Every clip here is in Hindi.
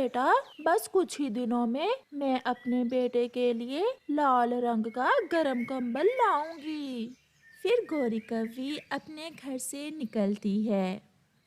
बेटा, बस कुछ ही दिनों में मैं अपने बेटे के लिए लाल रंग का गरम कंबल लाऊंगी। फिर गौरी कौवी अपने घर से निकलती है।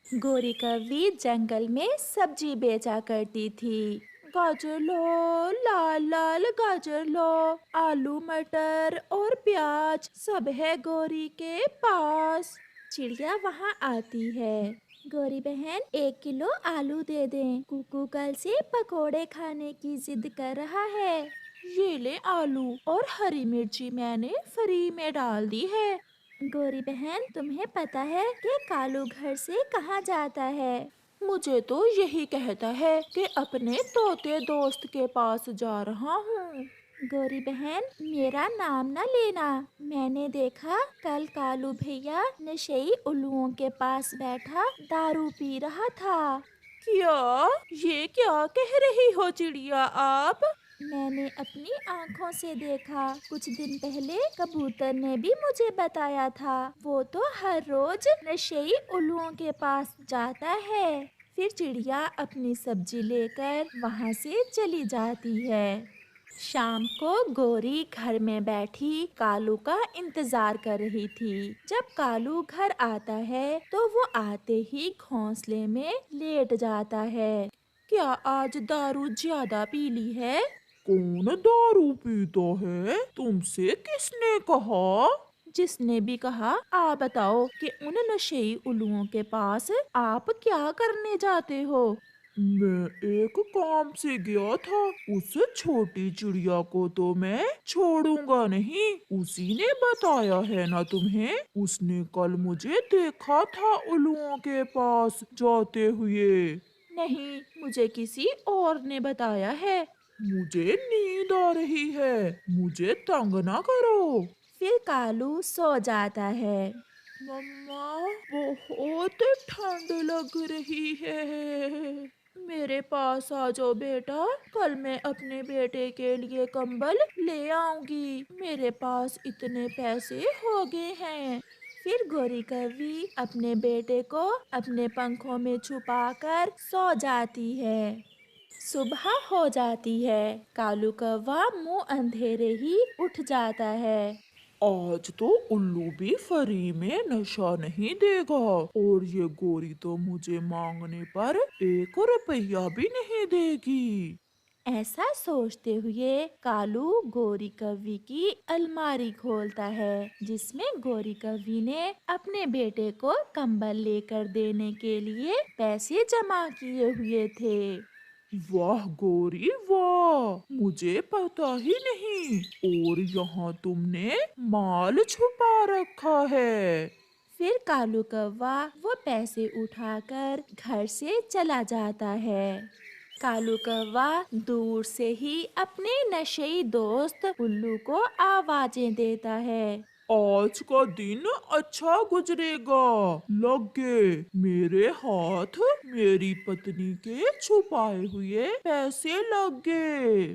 गौरी कौवी जंगल में सब्जी बेचा करती थी। गाजर लो, लाल लाल गाजर लो, आलू मटर और प्याज सब है गौरी के पास। चिड़िया वहाँ आती है। गौरी बहन, 1 किलो आलू दे दें, कुकू कल से पकोड़े खाने की जिद कर रहा है। ये ले आलू और हरी मिर्ची मैंने फ्री में डाल दी है। गौरी बहन, तुम्हें पता है कि कालू घर से कहाँ जाता है? मुझे तो यही कहता है कि अपने तोते दोस्त के पास जा रहा हूँ। गौरी बहन, मेरा नाम न लेना। मैंने देखा कल कालू भैया नशेई उल्लुओं के पास बैठा दारू पी रहा था। क्या? ये क्या कह रही हो चिड़िया आप? मैंने अपनी आँखों से देखा। कुछ दिन पहले कबूतर ने भी मुझे बताया था। वो तो हर रोज नशेई उल्लुओं के पास जाता है। फिर चिड़िया अपनी सब्जी लेकर वहाँ से चली जाती है। शाम को गौरी घर में बैठी कालू का इंतजार कर रही थी। जब कालू घर आता है तो वो आते ही घोंसले में लेट जाता है। क्या आज दारू ज्यादा पी ली है? कौन दारू पीता है? तुमसे किसने कहा? जिसने भी कहा, आप बताओ कि उन नशेई उल्लुओं के पास आप क्या करने जाते हो? मैं एक काम से गया था। उस छोटी चिड़िया को तो मैं छोड़ूंगा नहीं। उसी ने बताया है ना तुम्हें। उसने कल मुझे देखा था उल्लुओं के पास जाते हुए। नहीं, मुझे किसी और ने बताया है। मुझे नींद आ रही है। मुझे तंग ना करो। फिर कालू सो जाता है। मम्मा, बहुत ठंड लग रही है। मेरे पास आ जाओ बेटा, कल मैं अपने बेटे के लिए कंबल ले आऊंगी। मेरे पास इतने पैसे हो गए हैं। फिर गौरी कवि अपने बेटे को अपने पंखों में छुपाकर सो जाती है। सुबह हो जाती है। कालू कौवा मुंह अंधेरे ही उठ जाता है। आज तो उल्लू भी फ्री में नशा नहीं देगा। और ये गोरी तो मुझे मांगने पर 1 रुपया भी नहीं देगी। ऐसा सोचते हुए कालू गौरी कवि की अलमारी खोलता है, जिसमें गौरी कवि ने अपने बेटे को कंबल लेकर देने के लिए पैसे जमा किए हुए थे। वाह गोरी वाह, मुझे पता ही नहीं। और यहाँ तुमने माल छुपा रखा है। फिर कालू कौवा वो पैसे उठाकर घर से चला जाता है। कालू कौवा दूर से ही अपने नशेई दोस्त उल्लू को आवाजें देता है। आज का दिन अच्छा गुजरेगा। लगे मेरे हाथ मेरी पत्नी के छुपाए हुए पैसे लगे।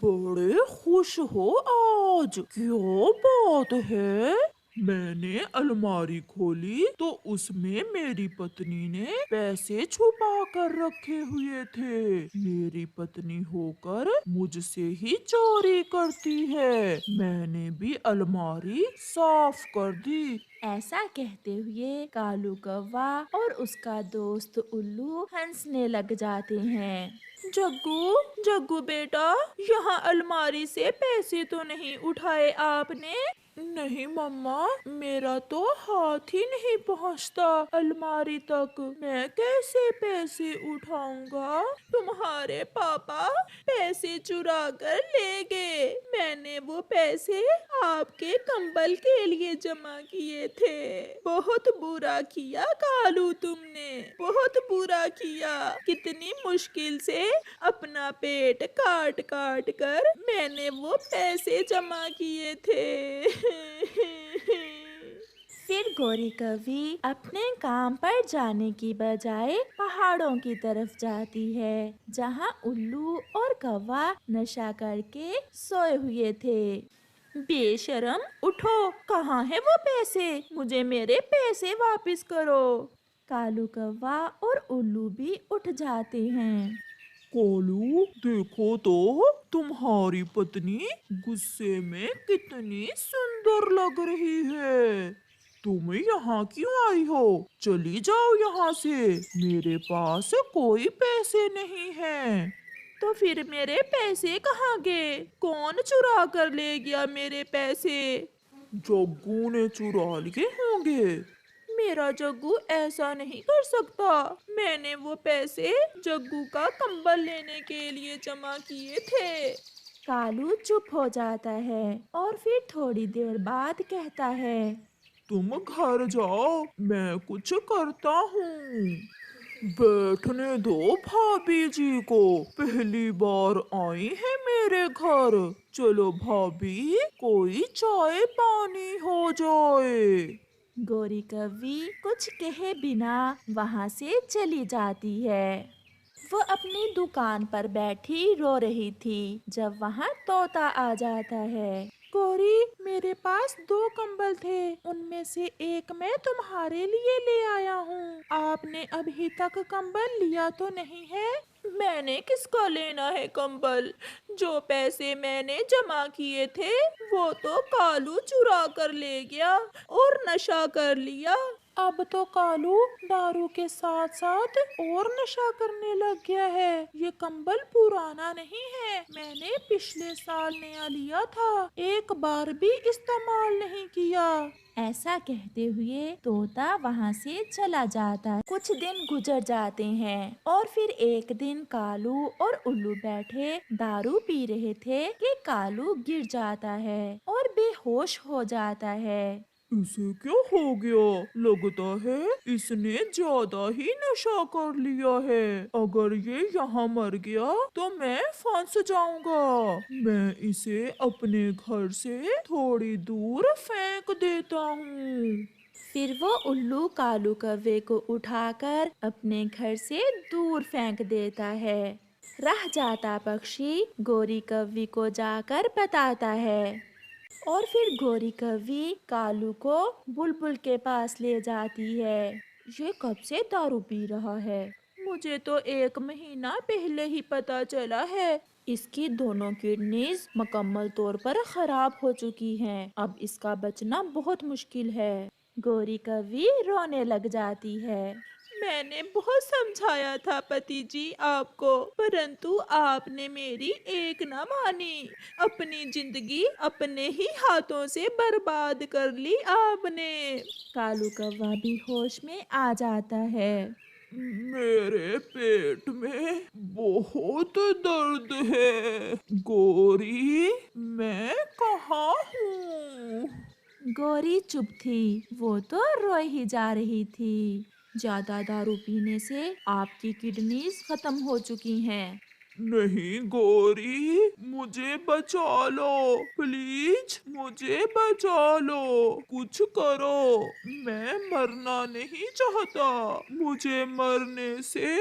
बड़े खुश हो आज। क्या बात है? मैंने अलमारी खोली तो उसमें मेरी पत्नी ने पैसे छुपा कर रखे हुए थे। मेरी पत्नी होकर मुझसे ही चोरी करती है। मैंने भी अलमारी साफ कर दी। ऐसा कहते हुए कालू कौवा और उसका दोस्त उल्लू हंसने लग जाते हैं। जग्गू, जग्गू बेटा, यहाँ अलमारी से पैसे तो नहीं उठाए आपने? नहीं मम्मा, मेरा तो हाथ ही नहीं पहुँचता अलमारी तक। मैं कैसे पैसे उठाऊंगा? तुम्हारे पापा पैसे चुरा कर ले गए। मैंने वो पैसे आपके कंबल के लिए जमा किए थे। बहुत बुरा किया कालू, तुमने बहुत बुरा किया। कितनी मुश्किल से अपना पेट काट काट कर मैंने वो पैसे जमा किए थे। फिर गौरी कवि अपने काम पर जाने की बजाय पहाड़ों की तरफ जाती है, जहाँ उल्लू और कौवा नशा करके सोए हुए थे। बेशरम, उठो, कहाँ है वो पैसे? मुझे मेरे पैसे वापस करो। कालू कौवा और उल्लू भी उठ जाते हैं। कालू, देखो तो तुम्हारी पत्नी गुस्से में कितनी सुंदर लग रही है। तुम यहाँ क्यों आई हो? चली जाओ यहाँ से, मेरे पास कोई पैसे नहीं हैं। तो फिर मेरे पैसे कहाँ गए? कौन चुरा कर ले गया मेरे पैसे? जग्गू ने चुरा लिए होंगे। मेरा जग्गू ऐसा नहीं कर सकता। मैंने वो पैसे जग्गू का कंबल लेने के लिए जमा किए थे। कालू चुप हो जाता है और फिर थोड़ी देर बाद कहता है, तुम घर जाओ, मैं कुछ करता हूँ। बैठने दो भाभी जी को, पहली बार आई है मेरे घर। चलो भाभी, कोई चाय पानी हो जाए। गोरी कव्वी कुछ कहे बिना वहाँ से चली जाती है। वो अपनी दुकान पर बैठी रो रही थी जब वहाँ तोता आ जाता है। गोरी, मेरे पास 2 कंबल थे, उनमें से एक मैं तुम्हारे लिए ले आया हूँ। आपने अभी तक कंबल लिया तो नहीं है? मैंने किसका लेना है कंबल? जो पैसे मैंने जमा किए थे वो तो कालू चुरा कर ले गया और नशा कर लिया। अब तो कालू दारू के साथ साथ और नशा करने लग गया है। ये कंबल पुराना नहीं है, मैंने पिछले साल नया लिया था, एक बार भी इस्तेमाल नहीं किया। ऐसा कहते हुए तोता वहाँ से चला जाता है। कुछ दिन गुजर जाते हैं और फिर एक दिन कालू और उल्लू बैठे दारू पी रहे थे कि कालू गिर जाता है और बेहोश हो जाता है। इसे क्या हो गया? लगता है इसने ज्यादा ही नशा कर लिया है। अगर ये यहाँ मर गया तो मैं फंस जाऊंगा। मैं इसे अपने घर से थोड़ी दूर फेंक देता हूँ। फिर वो उल्लू कालू कव्वे को उठाकर अपने घर से दूर फेंक देता है। रह जाता पक्षी गोरी कव्वी को जाकर बताता है और फिर गोरी कव्वी कालू को बुलबुल के पास ले जाती है। ये कब से दारू पी रहा है? मुझे तो 1 महीना पहले ही पता चला है। इसकी दोनों किडनीज मुकम्मल तौर पर खराब हो चुकी हैं। अब इसका बचना बहुत मुश्किल है। गोरी कव्वी रोने लग जाती है। मैंने बहुत समझाया था पति जी आपको, परंतु आपने मेरी एक न मानी। अपनी जिंदगी अपने ही हाथों से बर्बाद कर ली आपने। कालू कौवा भी होश में आ जाता है। मेरे पेट में बहुत दर्द है। गोरी, मैं कहाँ हूँ? गोरी चुप थी, वो तो रोई ही जा रही थी। ज्यादा दारू पीने से आपकी किडनीज खत्म हो चुकी हैं। नहीं गोरी, मुझे बचा लो, प्लीज मुझे बचा लो, कुछ करो। मैं मरना नहीं चाहता, मुझे मरने से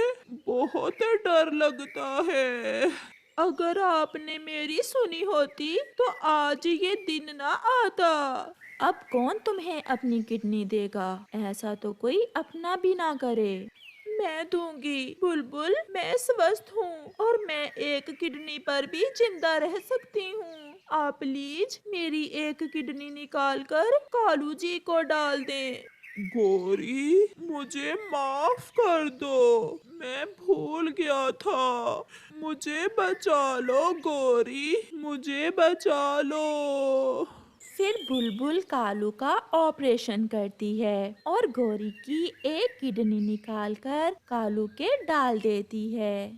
बहुत डर लगता है। अगर आपने मेरी सुनी होती तो आज ये दिन ना आता। अब कौन तुम्हें अपनी किडनी देगा? ऐसा तो कोई अपना भी ना करे। मैं दूंगी बुलबुल, मैं स्वस्थ हूँ और मैं एक किडनी पर भी जिंदा रह सकती हूँ। आप प्लीज मेरी एक किडनी निकाल कर कालू जी को डाल दें। गोरी, मुझे माफ कर दो, मैं भूल गया था। मुझे बचा लो गोरी, मुझे बचा लो। फिर बुलबुल कालू का ऑपरेशन करती है और गोरी की एक किडनी निकालकर कालू के डाल देती है।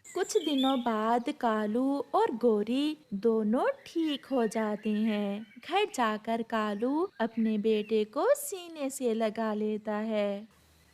कुछ दिनों बाद कालू और गोरी दोनों ठीक हो जाते हैं। घर जाकर कालू अपने बेटे को सीने से लगा लेता है।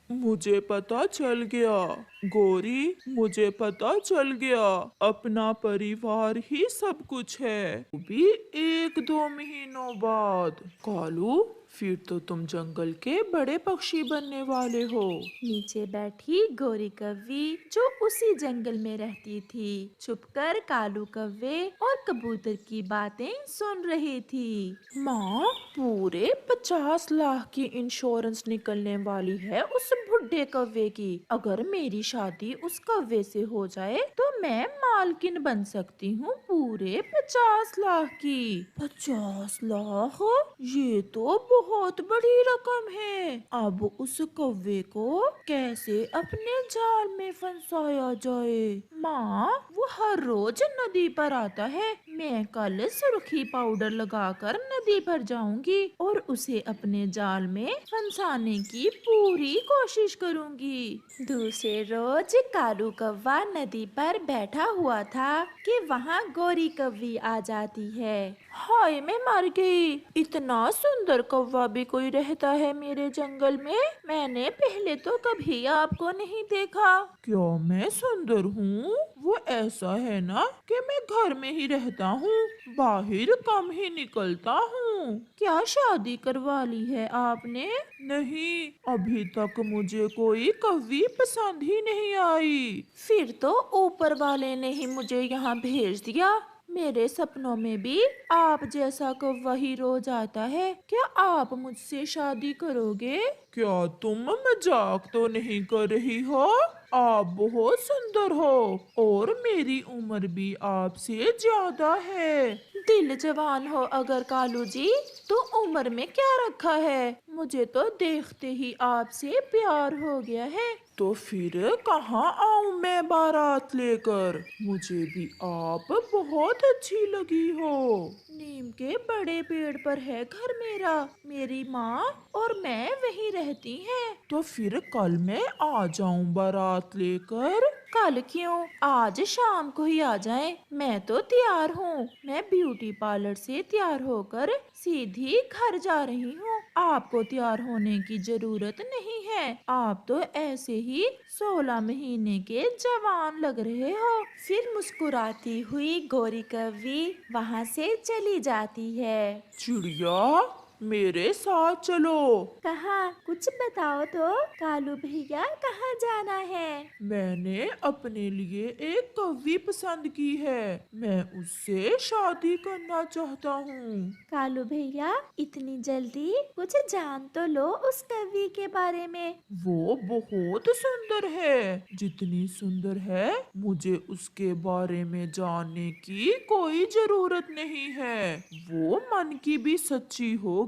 मुझे पता चल गया गोरी, मुझे पता चल गया, अपना परिवार ही सब कुछ है। वो भी 1-2 महीनों बाद। कालू, फिर तो तुम जंगल के बड़े पक्षी बनने वाले हो। नीचे बैठी गोरी कव्वी जो उसी जंगल में रहती थी, छुपकर कालू कव्वे और कबूतर की बातें सुन रही थी। माँ, पूरे 50 लाख की इंश्योरेंस निकलने वाली है उस बुढ़े कौवे की। अगर मेरी शादी उस कौवे से हो जाए तो मैं मालकिन बन सकती हूँ पूरे 50 लाख की। 50 लाख? ये तो बहुत बड़ी रकम है। अब उस कौवे को कैसे अपने जाल में फंसाया जाए? माँ, वो हर रोज नदी पर आता है। मैं कल सुर्खी पाउडर लगाकर नदी पर जाऊंगी और उसे अपने जाल में फंसाने की पूरी कोशिश करूंगी। दूसरे रोज कालू कौवा नदी पर बैठा हुआ था कि वहाँ गोरी कौवी आ जाती है। हाय, मैं मर गई। इतना सुंदर कौवा भी कोई रहता है मेरे जंगल में? मैंने पहले तो कभी आपको नहीं देखा। क्या मैं सुंदर हूँ? वो ऐसा है ना कि मैं घर में ही रहता हूँ, बाहर कम ही निकलता हूँ। क्या शादी करवा ली है आपने? नहीं, अभी तक मुझे कोई कौवी पसंद ही नहीं आई। फिर तो ऊपर वाले ने ही मुझे यहाँ भेज दिया। मेरे सपनों में भी आप जैसा कौवा ही रोज आता है। क्या आप मुझसे शादी करोगे? क्या तुम मजाक तो नहीं कर रही हो? आप बहुत सुंदर हो और मेरी उम्र भी आपसे ज्यादा है। दिल जवान हो अगर कालू जी, तो उम्र में क्या रखा है? मुझे तो देखते ही आपसे प्यार हो गया है। तो फिर कहाँ आऊँ मैं बारात लेकर? मुझे भी आप बहुत अच्छी लगी हो। नीम के बड़े पेड़ पर है घर मेरा। मेरी माँ और मैं वहीं रहती हैं। तो फिर कल मैं आ जाऊँ बारात लेकर? कल क्यों? आज शाम को ही आ जाएं। मैं तो तैयार हूँ। मैं ब्यूटी पार्लर से तैयार होकर सीधी घर जा रही हूँ। आपको तैयार होने की जरूरत नहीं है। आप तो ऐसे ही 16 महीने के जवान लग रहे हो। फिर मुस्कुराती हुई गोरी कौवी वहाँ से चली जाती है। चिड़िया, मेरे साथ चलो। कहाँ? कुछ बताओ तो। कालू भैया, कहाँ जाना है? मैंने अपने लिए एक कौवी पसंद की है। मैं उससे शादी करना चाहता हूँ। कालू भैया, इतनी जल्दी कुछ जान तो लो उस कौवी के बारे में। वो बहुत सुंदर है। जितनी सुंदर है, मुझे उसके बारे में जानने की कोई जरूरत नहीं है। वो मन की भी सच्ची होगी।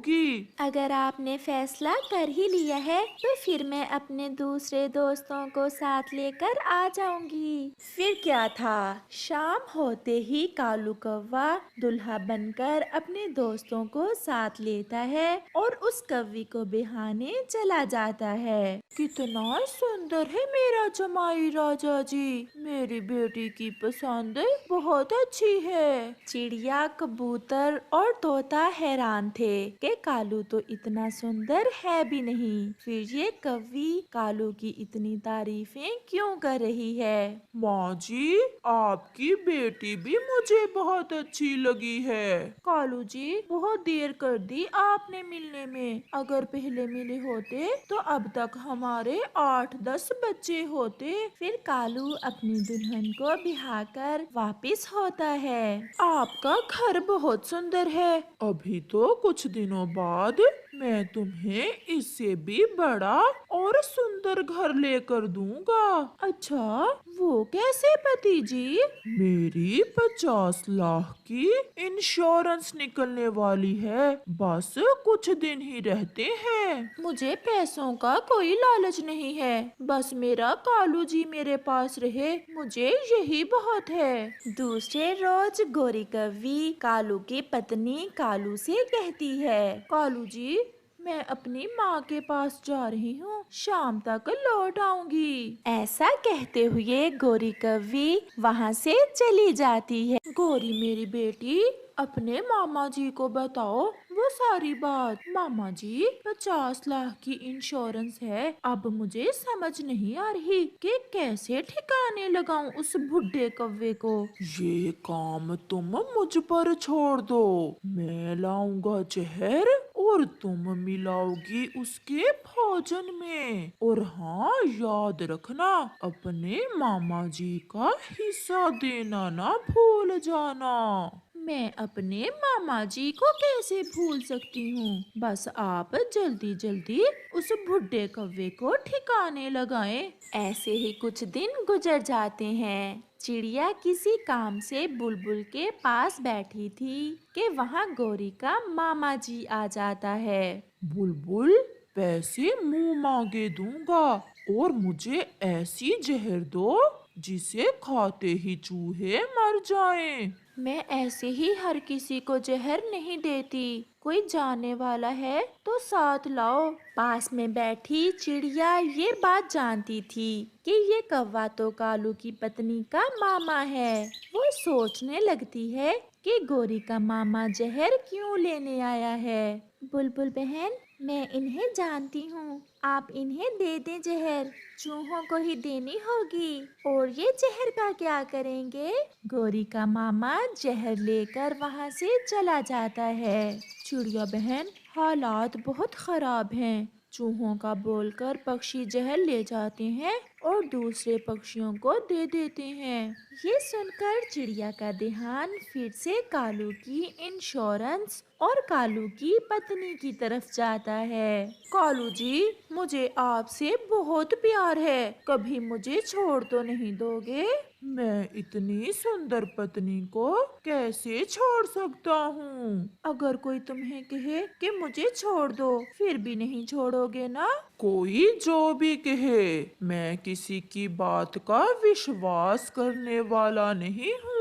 अगर आपने फैसला कर ही लिया है तो फिर मैं अपने दूसरे दोस्तों को साथ लेकर आ जाऊंगी। फिर क्या था, शाम होते ही कालू कौवा दुल्हा बनकर अपने दोस्तों को साथ लेता है और उस कौवी को बिहाने चला जाता है। कितना सुंदर है मेरा जमाई राजा जी। मेरी बेटी की पसंद बहुत अच्छी है। चिड़िया, कबूतर और तोता हैरान थे कि कालू तो इतना सुंदर है भी नहीं, फिर ये कौवी कालू की इतनी तारीफें क्यों कर रही है? माँ जी, आपकी बेटी भी मुझे बहुत अच्छी लगी है। कालू जी, बहुत देर कर दी आपने मिलने में। अगर पहले मिले होते तो अब तक हमारे 8-10 बच्चे होते। फिर कालू अपनी दुल्हन को बिहाकर वापिस होता है। आपका घर बहुत सुंदर है। अभी तो कुछ दिनों बाद मैं तुम्हें इससे भी बड़ा और सुंदर घर लेकर दूंगा। अच्छा, वो कैसे पति जी? मेरी 50 लाख की इंश्योरेंस निकलने वाली है। बस कुछ दिन ही रहते हैं। मुझे पैसों का कोई लालच नहीं है। बस मेरा कालू जी मेरे पास रहे, मुझे यही बहुत है। दूसरे रोज गोरी कौवी कालू की पत्नी कालू से कहती है, कालू जी, मैं अपनी माँ के पास जा रही हूँ, शाम तक लौट आऊंगी। ऐसा कहते हुए गोरी कौवी वहाँ से चली जाती है। गोरी मेरी बेटी, अपने मामा जी को बताओ वो सारी बात। मामा जी, 50 लाख की इंश्योरेंस है। अब मुझे समझ नहीं आ रही कि कैसे ठिकाने लगाऊं उस बुढ़े कौवे को। ये काम तुम मुझ पर छोड़ दो। मैं लाऊंगा जहर और तुम मिलाओगी उसके भोजन में। और हाँ, याद रखना, अपने मामा जी का हिस्सा देना ना भूल जाना। मैं अपने मामा जी को कैसे भूल सकती हूँ। बस आप जल्दी जल्दी उस बुढ़े कौवे को ठिकाने लगाएं। ऐसे ही कुछ दिन गुजर जाते हैं। चिड़िया किसी काम से बुलबुल के पास बैठी थी कि वहाँ गोरी का मामा जी आ जाता है। बुलबुल, पैसे मुंह मांगे दूंगा और मुझे ऐसी जहर दो जिसे खाते ही चूहे मर जाएं। मैं ऐसे ही हर किसी को जहर नहीं देती। कोई जाने वाला है तो साथ लाओ। पास में बैठी चिड़िया ये बात जानती थी कि ये कौवा तो कालू की पत्नी का मामा है। वो सोचने लगती है कि गोरी का मामा जहर क्यों लेने आया है। बुलबुल बहन, मैं इन्हें जानती हूँ। आप इन्हें दे दें जहर। चूहों को ही देनी होगी। और ये जहर का क्या करेंगे? गोरी का मामा जहर लेकर वहाँ से चला जाता है। चिड़िया बहन, हालात बहुत खराब हैं। चूहों का बोलकर पक्षी जहर ले जाते हैं और दूसरे पक्षियों को दे देते हैं। ये सुनकर चिड़िया का ध्यान फिर से कालू की इंश्योरेंस और कालू की पत्नी की तरफ जाता है। कालू जी, मुझे आपसे बहुत प्यार है। कभी मुझे छोड़ तो नहीं दोगे? मैं इतनी सुंदर पत्नी को कैसे छोड़ सकता हूँ? अगर कोई तुम्हें कहे कि मुझे छोड़ दो, फिर भी नहीं छोड़ोगे ना? कोई जो भी कहे, मैं किसी की बात का विश्वास करने वाला नहीं हूँ।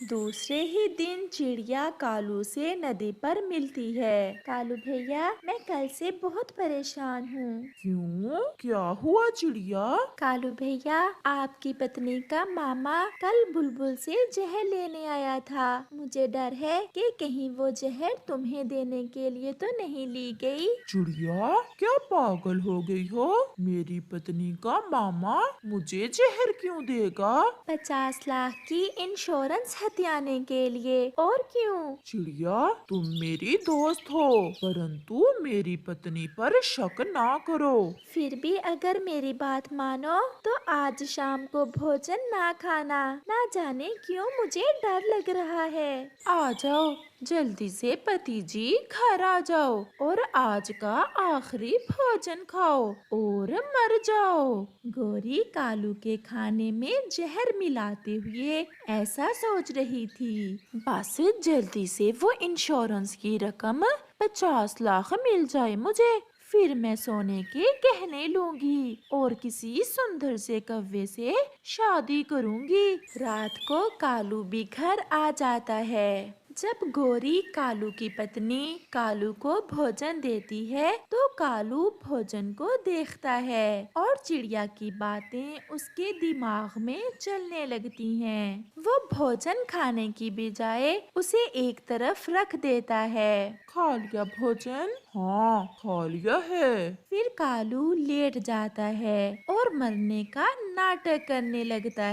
दूसरे ही दिन चिड़िया कालू से नदी पर मिलती है। कालू भैया, मैं कल से बहुत परेशान हूँ। क्यों? क्या हुआ चिड़िया? कालू भैया, आपकी पत्नी का मामा कल बुलबुल से जहर लेने आया था। मुझे डर है कि कहीं वो जहर तुम्हें देने के लिए तो नहीं ली गई। चिड़िया, क्या पागल हो गई हो? मेरी पत्नी का मामा मुझे जहर क्यों देगा? 50 लाख की इंश्योरेंस हथियाने के लिए। और क्यों? चिड़िया, तुम मेरी दोस्त हो, परंतु मेरी पत्नी पर शक ना करो। फिर भी अगर मेरी बात मानो तो आज शाम को भोजन ना खाना। ना जाने क्यों मुझे डर लग रहा है। आ जाओ, जल्दी से पति जी घर आ जाओ और आज का आखिरी भोजन खाओ और मर जाओ। गोरी कालू के खाने में जहर मिलाते हुए ऐसा सोच रही थी। बस जल्दी से वो इंश्योरेंस की रकम 50 लाख मिल जाए मुझे, फिर मैं सोने के गहने लूंगी और किसी सुंदर से कव्वे से शादी करूंगी। रात को कालू भी घर आ जाता है। जब गोरी कालू की पत्नी कालू को भोजन देती है तो कालू भोजन को देखता है और चिड़िया की बातें उसके दिमाग में चलने लगती हैं। वो भोजन खाने की बजाय उसे एक तरफ रख देता है। खा लिया भोजन? हाँ, खा लिया है। फिर कालू लेट जाता है और मरने का नाटक करने लगता है।